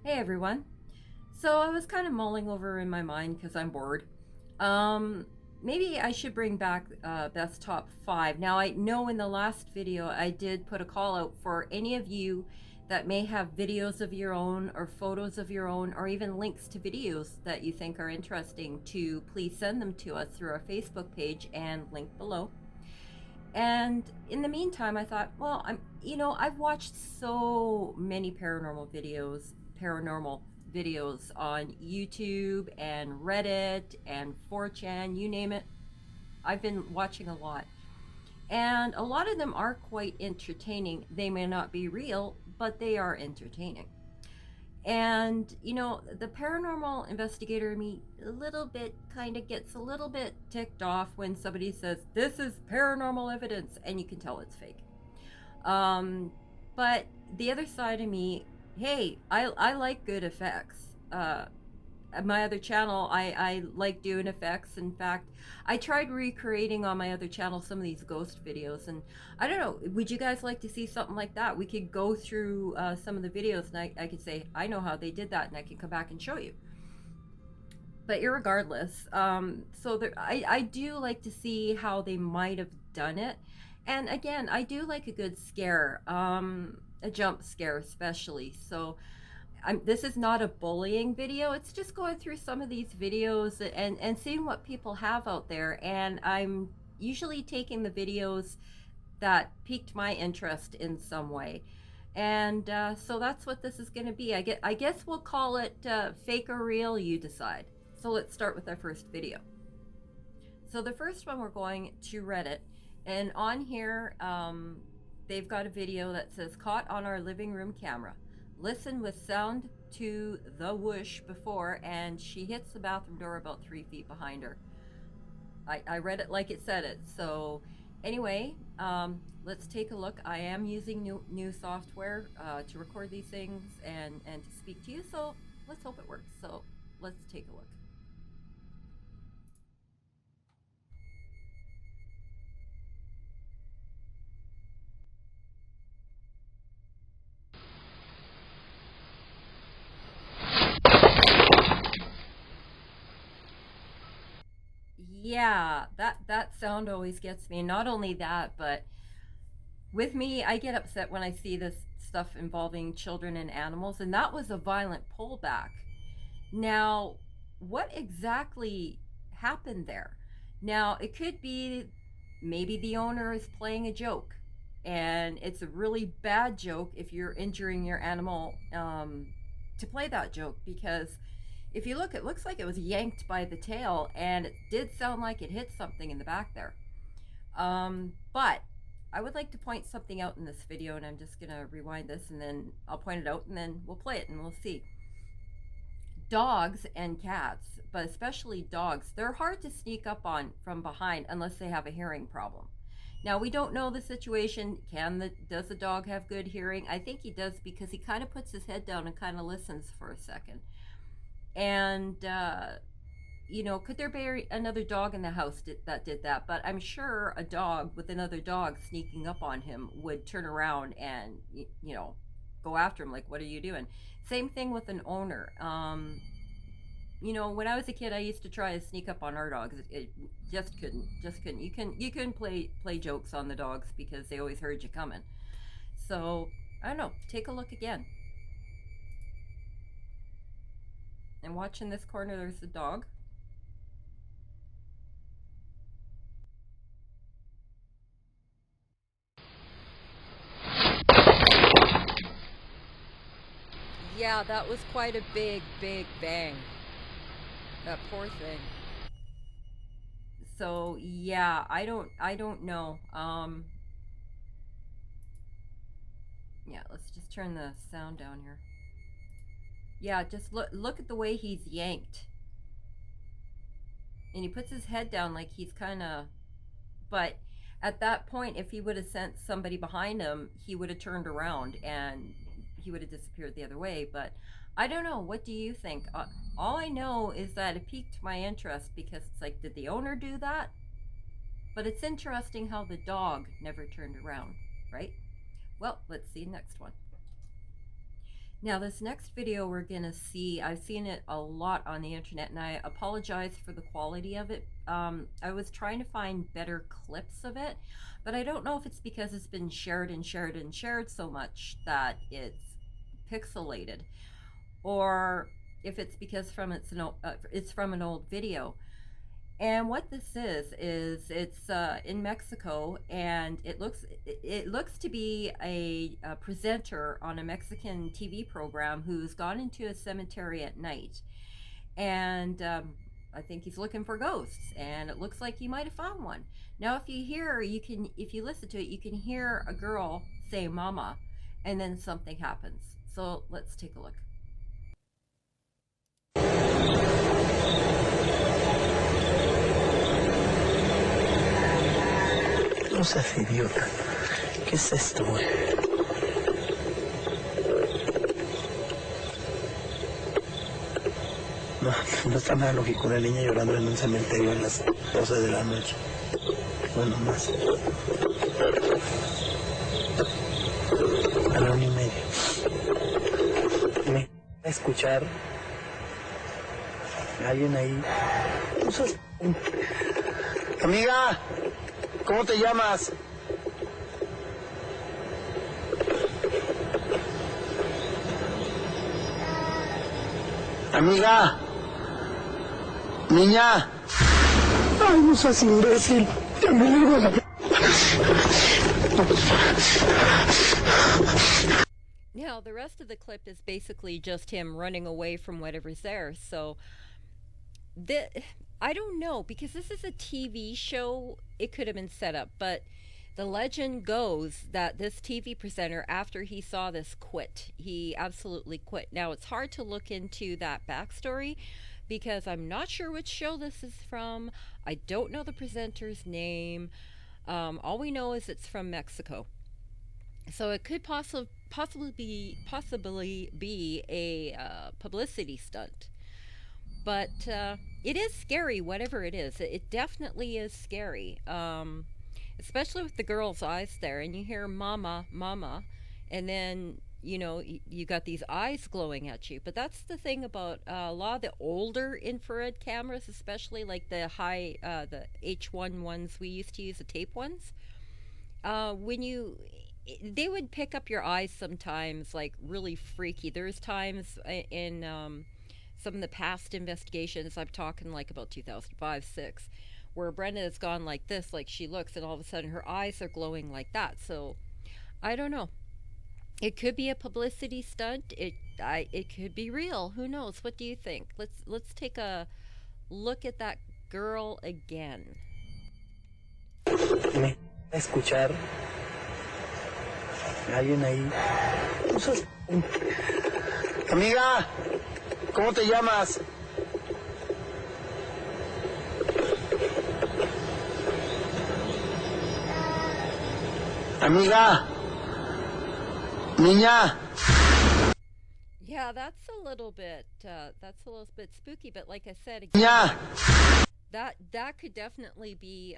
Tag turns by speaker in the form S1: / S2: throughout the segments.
S1: Hey everyone. So I was kind of mulling over in my mind because I'm bored. Um, Maybe I should bring back Beth's top five. Now I know in the last video I did put a call out for any of you that may have videos of your own or photos of your own or even links to videos that you think are interesting to please send them to us through our Facebook page and link below. And in the meantime, I thought, well, I've watched so many paranormal videos on YouTube and Reddit and 4chan, you name it. I've been watching a lot. And a lot of them are quite entertaining. They may not be real, but they are entertaining. And, the paranormal investigator in me a little bit kind of gets a little bit ticked off when somebody says, this is paranormal evidence, and you can tell it's fake. But the other side of me, hey, I like good effects. My other channel, I like doing effects. In fact, I tried recreating on my other channel some of these ghost videos, and I don't know, would you guys like to see something like that? We could go through some of the videos, and I could say, I know how they did that, and I can come back and show you. But irregardless, I do like to see how they might have done it. And again, I do like a good scare, a jump scare especially. So this is not a bullying video. It's just going through some of these videos and seeing what people have out there. And I'm usually taking the videos that piqued my interest in some way. And so that's what this is going to be. I guess we'll call it fake or real, you decide. So let's start with our first video. So the first one, we're going to Reddit. And on here, they've got a video that says, caught on our living room camera. Listen with sound to the whoosh before, and she hits the bathroom door about 3 feet behind her. I read it like it said it. So anyway, let's take a look. I am using new software to record these things and to speak to you. So let's hope it works. So let's take a look. Yeah, that sound always gets me. Not only that, but with me, I get upset when I see this stuff involving children and animals, and that was a violent pullback. Now, what exactly happened there? Now, it could be maybe the owner is playing a joke, and it's a really bad joke if you're injuring your animal to play that joke, because if you look, it looks like it was yanked by the tail, and it did sound like it hit something in the back there. But I would like to point something out in this video, and I'm just going to rewind this, and then I'll point it out, and then we'll play it, and we'll see. Dogs and cats, but especially dogs, they're hard to sneak up on from behind unless they have a hearing problem. Now, we don't know the situation. Does the dog have good hearing? I think he does, because he kind of puts his head down and kind of listens for a second. And could there be another dog in the house that did that? But I'm sure a dog with another dog sneaking up on him would turn around and go after him, like, what are you doing? Same thing with an owner. When I was a kid, I used to try to sneak up on our dogs. It just couldn't. You couldn't play jokes on the dogs because they always heard you coming. So I don't know. Take a look again. And watch in this corner, there's the dog. Yeah, that was quite a big bang. That poor thing. So yeah, I don't know. Yeah, let's just turn the sound down here. Yeah, just look at the way he's yanked. And he puts his head down like he's kind of, but at that point, if he would have sent somebody behind him, he would have turned around and he would have disappeared the other way. But I don't know. What do you think? All I know is that it piqued my interest, because it's like, did the owner do that? But it's interesting how the dog never turned around, right? Well, let's see the next one. Now, this next video we're gonna see, I've seen it a lot on the internet, and I apologize for the quality of it. I was trying to find better clips of it, but I don't know if it's because it's been shared and shared and shared so much that it's pixelated, or if it's because it's from an old video. And what this is it's in Mexico, and it looks to be a presenter on a Mexican TV program who's gone into a cemetery at night, and I think he's looking for ghosts, and it looks like he might have found one. Now, if you listen to it, you can hear a girl say "mama," and then something happens. So let's take a look.
S2: No seas idiota. ¿Qué es esto, güey? No, no está nada lógico una niña llorando en un cementerio a las 12 de la noche. Bueno, más. A la 1:30. Me va a escuchar alguien ahí. No seas... Amiga, ¿cómo te llamas? Amiga. Niña. Ay, no seas imbécil. Ya me llevo a la...
S1: Now, the rest of the clip is basically just him running away from whatever's there. So, I don't know, because this is a TV show, it could have been set up, but the legend goes that this TV presenter, after he saw this, quit. He absolutely quit. Now, it's hard to look into that backstory because I'm not sure which show this is from. I don't know the presenter's name. All we know is it's from Mexico. So it could possibly be a publicity stunt. But it is scary, whatever it is. It definitely is scary, especially with the girl's eyes there. And you hear "mama, mama," and then, you got these eyes glowing at you. But that's the thing about a lot of the older infrared cameras, especially like the H1 ones we used to use, the tape ones. They would pick up your eyes sometimes, like really freaky. There's times in some of the past investigations, I'm talking like about 2005, 6, where Brenda has gone like this, like she looks, and all of a sudden her eyes are glowing like that. So I don't know. It could be a publicity stunt. It could be real. Who knows? What do you think? Let's take a look at that girl again.
S2: Me va a escuchar alguien ahí. No seas... Amiga, ¿cómo te llamas? Amiga. Niña.
S1: Yeah, that's a little bit spooky, but like I said again,
S2: Niña.
S1: that could definitely be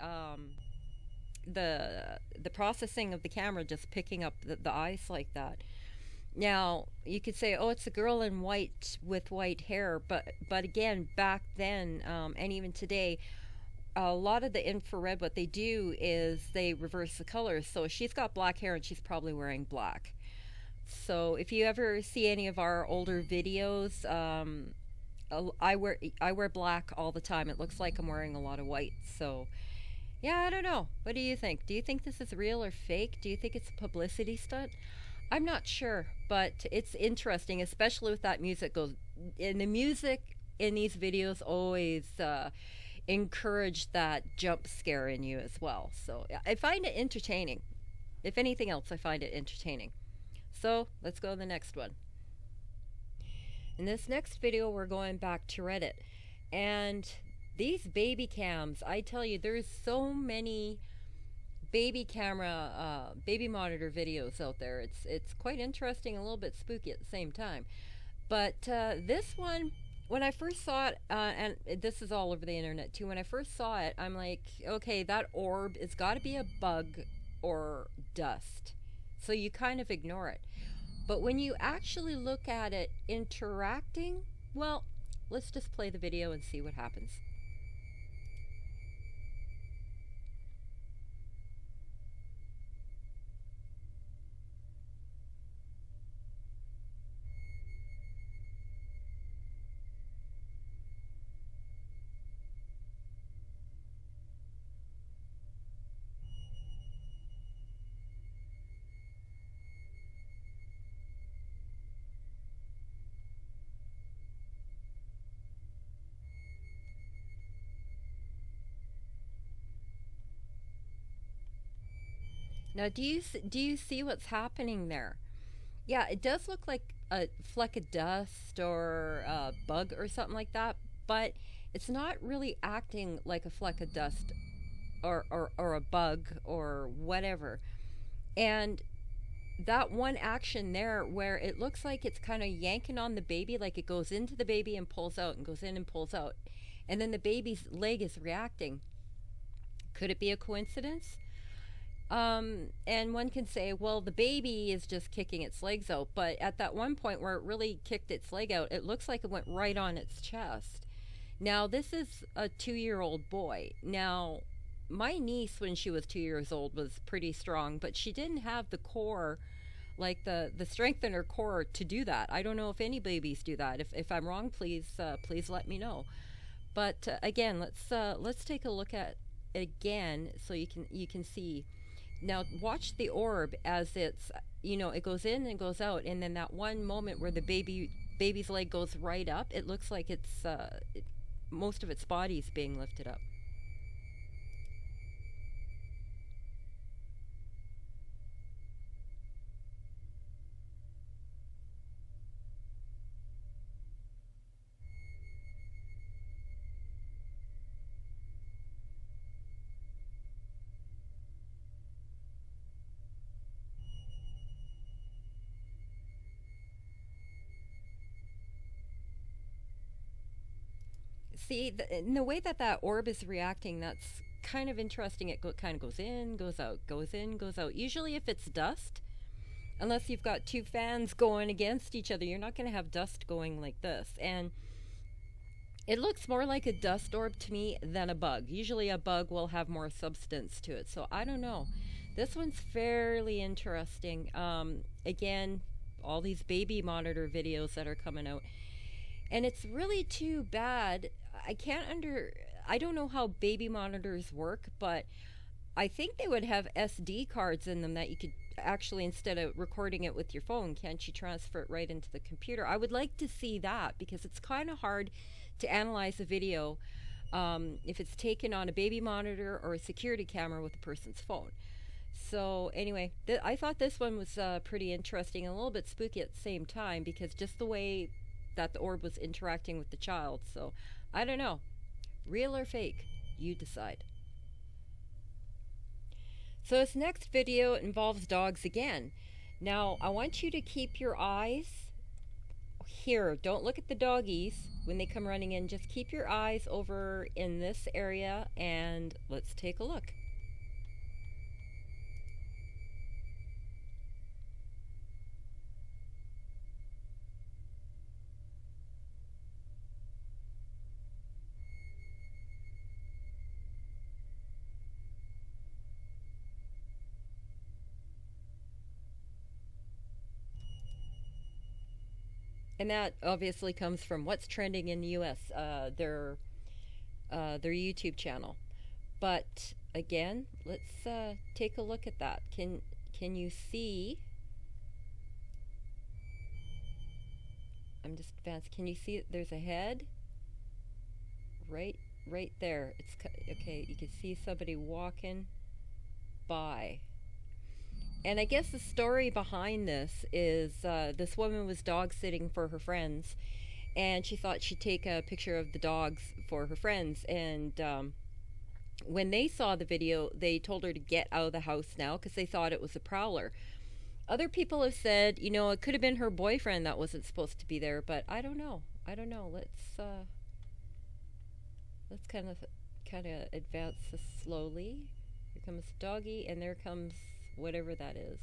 S1: the processing of the camera just picking up the eyes like that. Now, you could say, oh, it's a girl in white with white hair, but again, back then, and even today, a lot of the infrared, what they do is they reverse the colors. So she's got black hair and she's probably wearing black. So if you ever see any of our older videos, I wear black all the time. It looks like I'm wearing a lot of white. So yeah, I don't know. What do you think? Do you think this is real or fake? Do you think it's a publicity stunt? I'm not sure, but it's interesting, especially with that music goes. And the music in these videos always encourage that jump scare in you as well. So I find it entertaining. If anything else, I find it entertaining. So let's go to the next one. In this next video, we're going back to Reddit. And these baby cams, I tell you, there's so many baby monitor videos out there. It's quite interesting, a little bit spooky at the same time. But this one, when I first saw it, and this is all over the internet too, when I first saw it, I'm like, okay, that orb, it's got to be a bug or dust. So you kind of ignore it. But when you actually look at it interacting, well, let's just play the video and see what happens. Now, do you see what's happening there? Yeah, it does look like a fleck of dust or a bug or something like that, but it's not really acting like a fleck of dust or a bug or whatever. And that one action there where it looks like it's kind of yanking on the baby, like it goes into the baby and pulls out and goes in and pulls out, and then the baby's leg is reacting. Could it be a coincidence? And one can say, well, the baby is just kicking its legs out. But at that one point where it really kicked its leg out, it looks like it went right on its chest. Now, this is a 2-year-old boy. Now, my niece, when she was 2 years old, was pretty strong, but she didn't have the core, like the strength in her core to do that. I don't know if any babies do that. If I'm wrong, please let me know. But again, let's take a look at it again so you can see. Now watch the orb as it's, it goes in and goes out, and then that one moment where the baby's leg goes right up, it looks like it's most of its body's being lifted up. See, in the way that orb is reacting, that's kind of interesting. It kind of goes in, goes out, goes in, goes out. Usually, if it's dust, unless you've got two fans going against each other, you're not going to have dust going like this. And it looks more like a dust orb to me than a bug. Usually, a bug will have more substance to it. So I don't know. This one's fairly interesting. Again, all these baby monitor videos that are coming out. And it's really too bad. I don't know how baby monitors work, but I think they would have SD cards in them that you could actually, instead of recording it with your phone, can't you transfer it right into the computer? I would like to see that because it's kind of hard to analyze a video if it's taken on a baby monitor or a security camera with a person's phone. So anyway, I thought this one was pretty interesting and a little bit spooky at the same time because just the way that the orb was interacting with the child. So I don't know, real or fake, you decide. So this next video involves dogs again. Now I want you to keep your eyes here. Don't look at the doggies when they come running in. Just keep your eyes over in this area and let's take a look. And that obviously comes from what's trending in the U.S. Their YouTube channel. But again, let's take a look at that. Can you see? I'm just advanced. Can you see? There's a head. Right there. It's okay. You can see somebody walking by. And I guess the story behind this is this woman was dog sitting for her friends, and she thought she'd take a picture of the dogs for her friends. And when they saw the video, they told her to get out of the house now because they thought it was a prowler. Other people have said, it could have been her boyfriend that wasn't supposed to be there, but I don't know. Let's kind of advance this slowly. Here comes the doggy, and there comes whatever that is.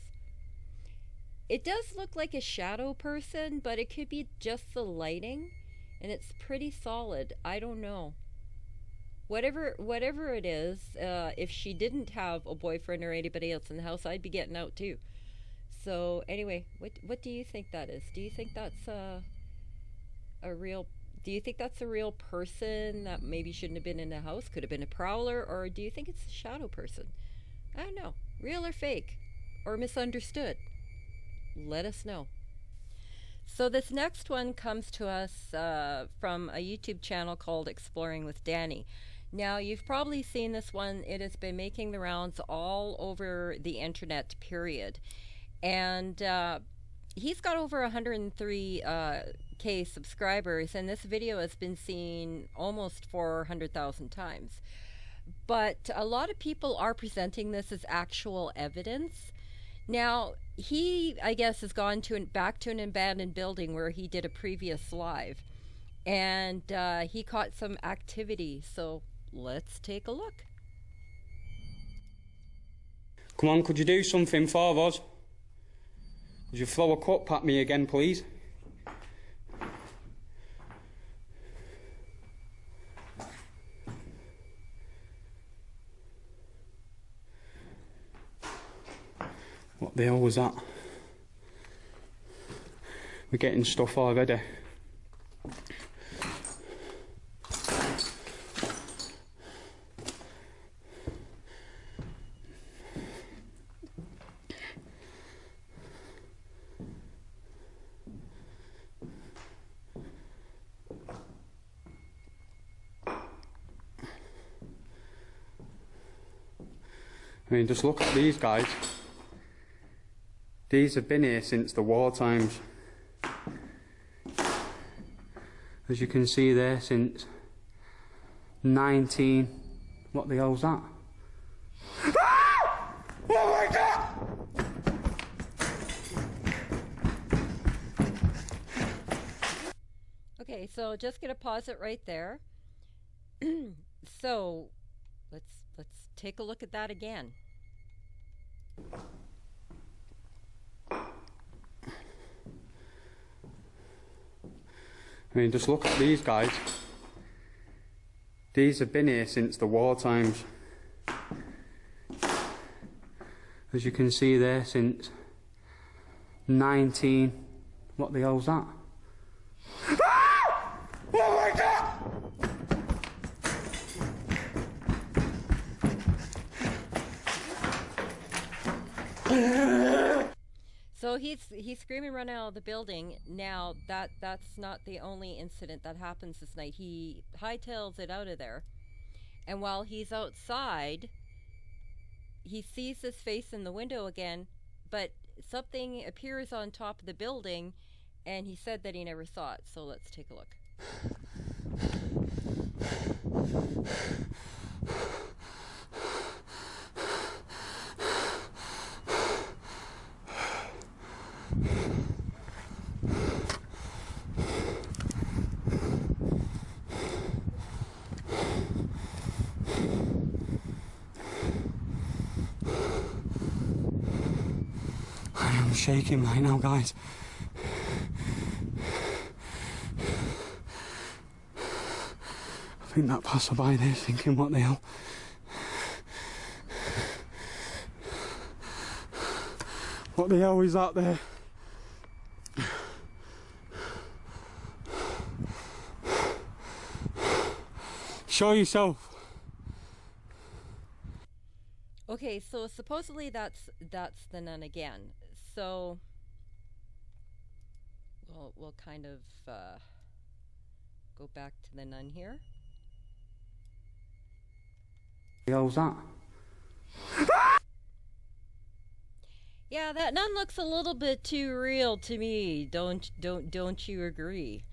S1: It does look like a shadow person, but it could be just the lighting, and it's pretty solid. I don't know. Whatever it is, if she didn't have a boyfriend or anybody else in the house, I'd be getting out too. So anyway, what do you think that is? Do you think that's a real? Do you think that's a real person that maybe shouldn't have been in the house? Could have been a prowler, or do you think it's a shadow person? I don't know. Real or fake, or misunderstood? Let us know. So this next one comes to us from a YouTube channel called Exploring with Danny. Now, you've probably seen this one. It has been making the rounds all over the internet, period. And he's got over 103K subscribers, and this video has been seen almost 400,000 times. But a lot of people are presenting this as actual evidence. Now, he, I guess, has gone back to an abandoned building where he did a previous live. And he caught some activity, so let's take a look.
S3: Come on, could you do something for us? Would you throw a cup at me again, please? What the hell was that? We're getting stuff already. I mean, just look at these guys. These have been here since the war times. As you can see there, since 19... What the hell's that? Ah! Oh my God!
S1: Okay, so just gonna pause it right there. So let's take a look at that again.
S3: I mean, just look at these guys. These have been here since the war times. As you can see there, since 19... What the hell's that? Ah! Oh my God!
S1: So he's screaming, run out of the building. Now that's not the only incident that happens this night. He hightails it out of there, and while he's outside, he sees his face in the window again, but something appears on top of the building, and he said that he never saw it. So let's take a look.
S3: I'm shaking right now, guys. I think that passerby there is thinking, what the hell? What the hell is that there? Show yourself.
S1: Okay, so supposedly that's the nun again. So we'll kind of go back to the nun here.
S3: What the hell's that?
S1: Yeah, that nun looks a little bit too real to me. Don't you agree?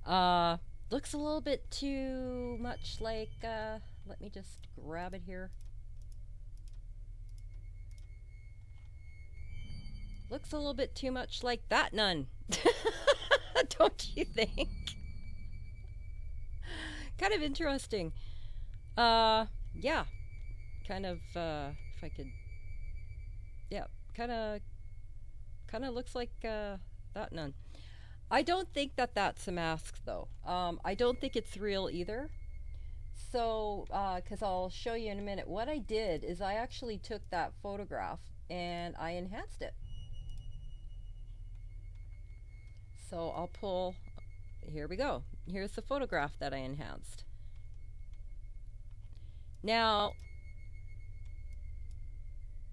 S1: Looks a little bit too much like let me just grab it here. Looks a little bit too much like that nun. Don't you think? Kind of interesting. Yeah. Kind of if I could, yeah, kind of Kind of looks like that nun. I don't think that that's a mask, though. I don't think it's real either. So, because I'll show you in a minute. What I did is I actually took that photograph and I enhanced it. So I'll pull, here we go. Here's the photograph that I enhanced. Now,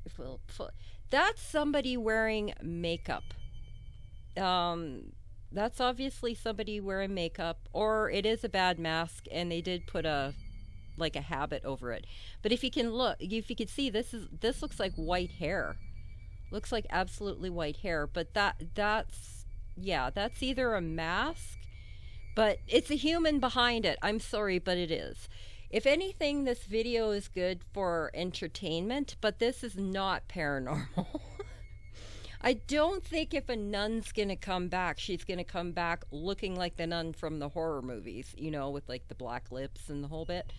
S1: if we'll put, that's somebody wearing makeup. That's obviously somebody wearing makeup, or it is a bad mask and they did put a habit over it. But if you can look, if you can see, this looks like white hair. Looks like absolutely white hair, but that's either a mask, but it's a human behind it. I'm sorry, but it is. If anything, this video is good for entertainment, but this is not paranormal. I don't think if a nun's gonna come back, she's gonna come back looking like the nun from the horror movies, you know, with like the black lips and the whole bit.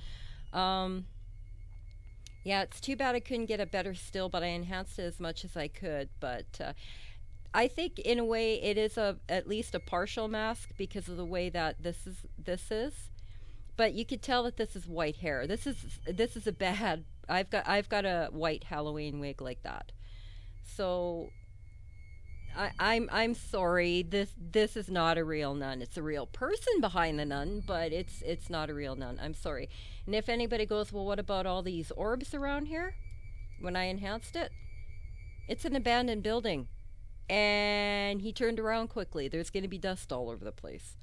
S1: Yeah, it's too bad I couldn't get a better still, but I enhanced it as much as I could. But I think in a way it is at least a partial mask because of the way that this is. But you could tell that this is white hair. This is a bad. I've got a white Halloween wig like that. So I'm sorry. This is not a real nun. It's a real person behind the nun, but it's not a real nun. I'm sorry. And if anybody goes, well, what about all these orbs around here? When I enhanced it, it's an abandoned building, and he turned around quickly. There's going to be dust all over the place.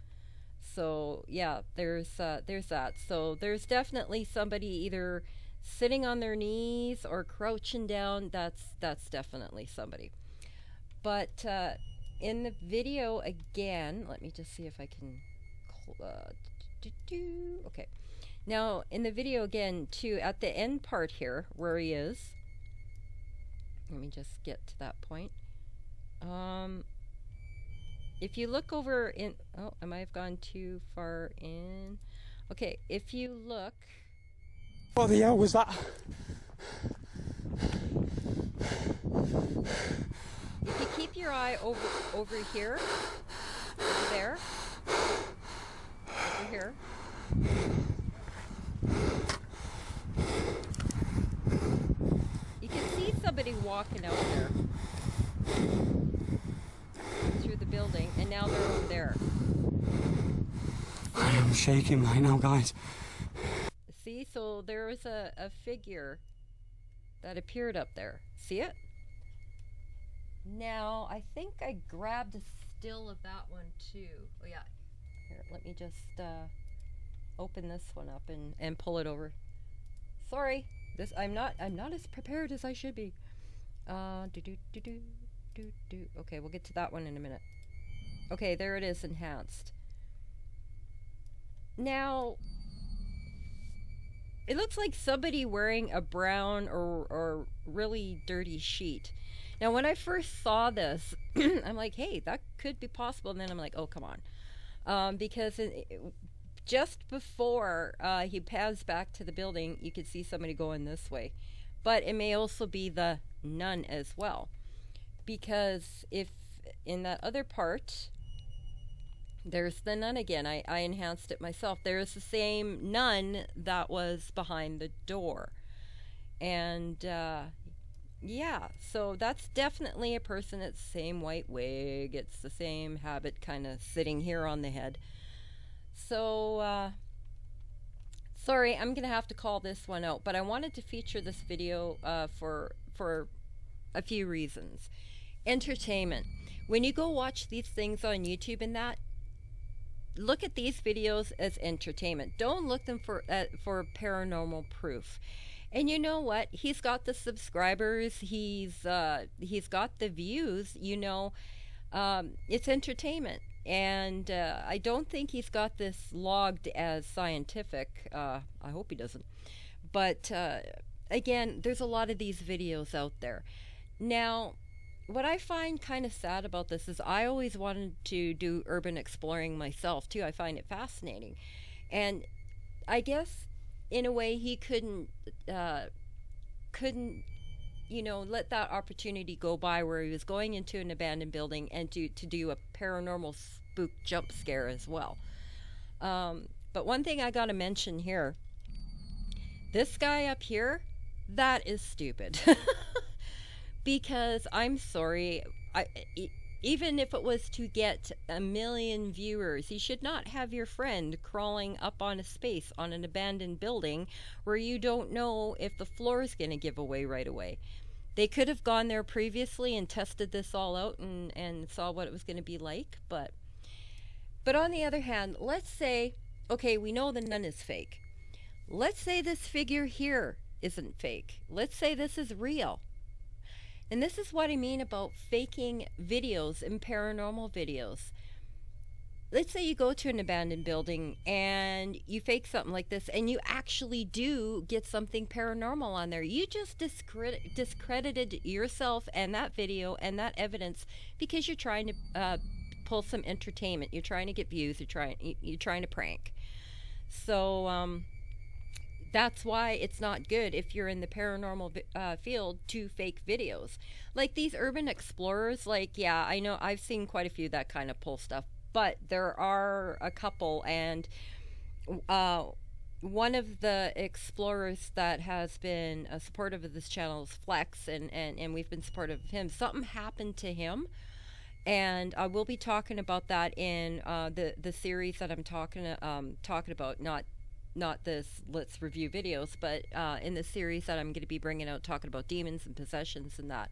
S1: So yeah, there's that. So there's definitely somebody either sitting on their knees or crouching down. That's definitely somebody. But in the video again, let me just see if I can. Okay. Now in the video again too, at the end part here where he is. Let me just get to that point. If you look over in, oh, I might have gone too far in. Okay, if you look.
S3: What the hell was that?
S1: If you keep your eye over here, over there, over here. You can see somebody walking out there through the building, and now they're over there.
S3: I am shaking right now, guys.
S1: See, so there was a figure that appeared up there. See it? Now, I think I grabbed a still of that one too. Oh yeah. Here, let me just open this one up and pull it over. Sorry. I'm not as prepared as I should be. Okay, we'll get to that one in a minute. Okay, there it is, enhanced. Now, it looks like somebody wearing a brown or really dirty sheet. Now, when I first saw this, I'm like, hey, that could be possible. And then I'm like, oh, come on. Because just before he pads back to the building, you could see somebody going this way. But it may also be the nun as well. Because if in that other part, there's the nun again. I enhanced it myself. There's the same nun that was behind the door. And yeah, so that's definitely a person. It's the same white wig. It's the same habit kind of sitting here on the head. So, sorry, I'm going to have to call this one out. But I wanted to feature this video for a few reasons. Entertainment. When you go watch these things on YouTube and that, look at these videos as entertainment. Don't look them for paranormal proof. And you know what? He's got the subscribers. He's got the views. You know, it's entertainment. And I don't think he's got this logged as scientific. I hope he doesn't. But again, there's a lot of these videos out there. Now, what I find kind of sad about this is I always wanted to do urban exploring myself too. I find it fascinating. And I guess in a way he couldn't let that opportunity go by where he was going into an abandoned building and to do a paranormal spook jump scare as well. But one thing I gotta mention here, this guy up here, that is stupid. Because I'm sorry, even if it was to get 1 million viewers, you should not have your friend crawling up on a space on an abandoned building where you don't know if the floor is going to give away right away. They could have gone there previously and tested this all out and saw what it was going to be like. But on the other hand, let's say, okay, we know the nun is fake. Let's say this figure here isn't fake. Let's say this is real. And this is what I mean about faking videos and paranormal videos. Let's say you go to an abandoned building and you fake something like this and you actually do get something paranormal on there. You just discredited yourself and that video and that evidence because you're trying to pull some entertainment. You're trying to get views. You're trying to prank. So that's why it's not good if you're in the paranormal field to fake videos. Like these urban explorers, yeah, I know I've seen quite a few that kind of pull stuff, but there are a couple, and one of the explorers that has been supportive of this channel is Flex, and we've been supportive of him. Something happened to him, and I will be talking about that in the series that I'm talking about, not this let's review videos, but in the series that I'm going to be bringing out, talking about demons and possessions and that.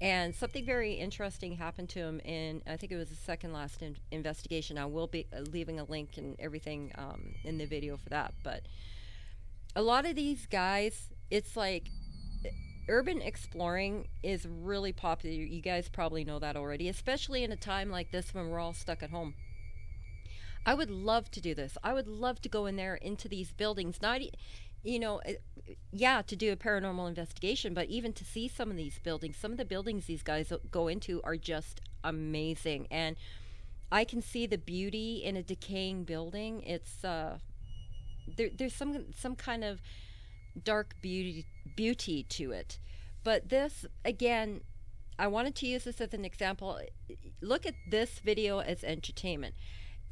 S1: And something very interesting happened to him in, I think it was the second last investigation. I will be leaving a link and everything in the video for that. But a lot of these guys, it's like urban exploring is really popular. You guys probably know that already, especially in a time like this when we're all stuck at home. I would love to do this. I would love to go in there into these buildings, not, to do a paranormal investigation, but even to see some of these buildings. Some of the buildings these guys go into are just amazing. And I can see the beauty in a decaying building. It's, there's some kind of dark beauty to it. But this, again, I wanted to use this as an example. Look at this video as entertainment.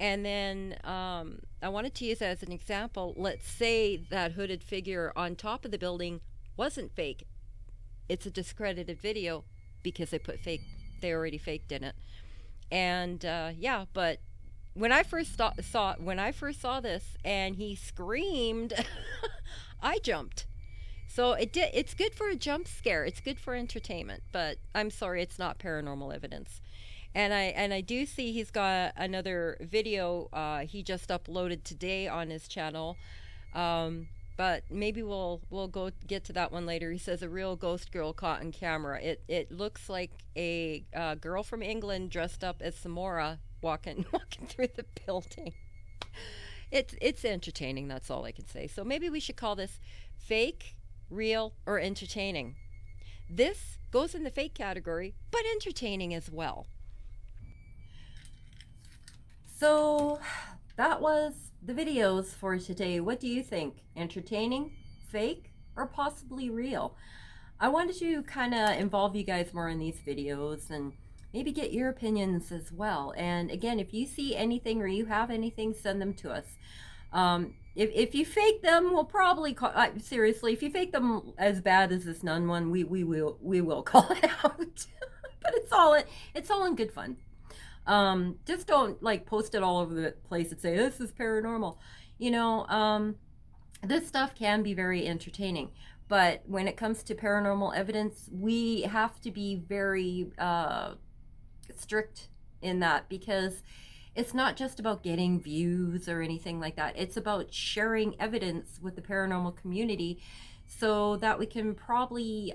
S1: And then I wanted to use that as an example. Let's say that hooded figure on top of the building wasn't fake. It's a discredited video because they already faked in it. And but when I first saw this and he screamed, I jumped. So it's good for a jump scare. It's good for entertainment. But I'm sorry, it's not paranormal evidence. And I do see he's got another video he just uploaded today on his channel, but maybe we'll go get to that one later. He says a real ghost girl caught on camera. It looks like a girl from England dressed up as Samora walking through the building. It's entertaining. That's all I can say. So maybe we should call this fake, real, or entertaining. This goes in the fake category, but entertaining as well. So that was the videos for today. What do you think? Entertaining, fake, or possibly real? I wanted to kind of involve you guys more in these videos and maybe get your opinions as well. And again, if you see anything or you have anything, send them to us. If you fake them, we'll probably call, seriously, if you fake them as bad as this nun one, we will call it out. But it's all in good fun. Just don't post it all over the place and say this is paranormal. This stuff can be very entertaining, but when it comes to paranormal evidence, we have to be very strict in that, because it's not just about getting views or anything like that. It's about sharing evidence with the paranormal community so that we can probably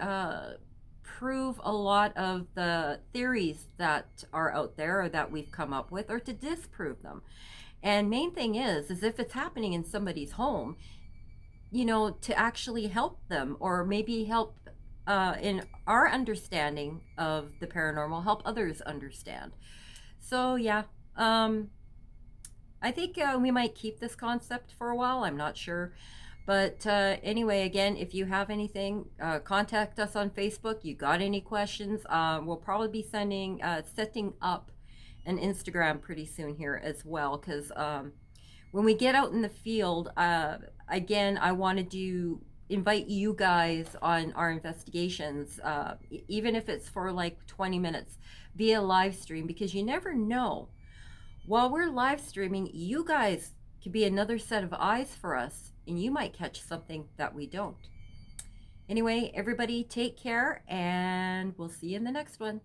S1: prove a lot of the theories that are out there or that we've come up with, or to disprove them. And main thing is if it's happening in somebody's home, to actually help them, or maybe help in our understanding of the paranormal, help others understand. So yeah, I think we might keep this concept for a while. I'm not sure, But anyway, again, if you have anything, contact us on Facebook. You got any questions? We'll probably be setting up an Instagram pretty soon here as well, because when we get out in the field, again, I wanted to invite you guys on our investigations, even if it's for like 20 minutes via live stream, because you never know. While we're live streaming, you guys could be another set of eyes for us, and you might catch something that we don't. Anyway, everybody take care, and we'll see you in the next one.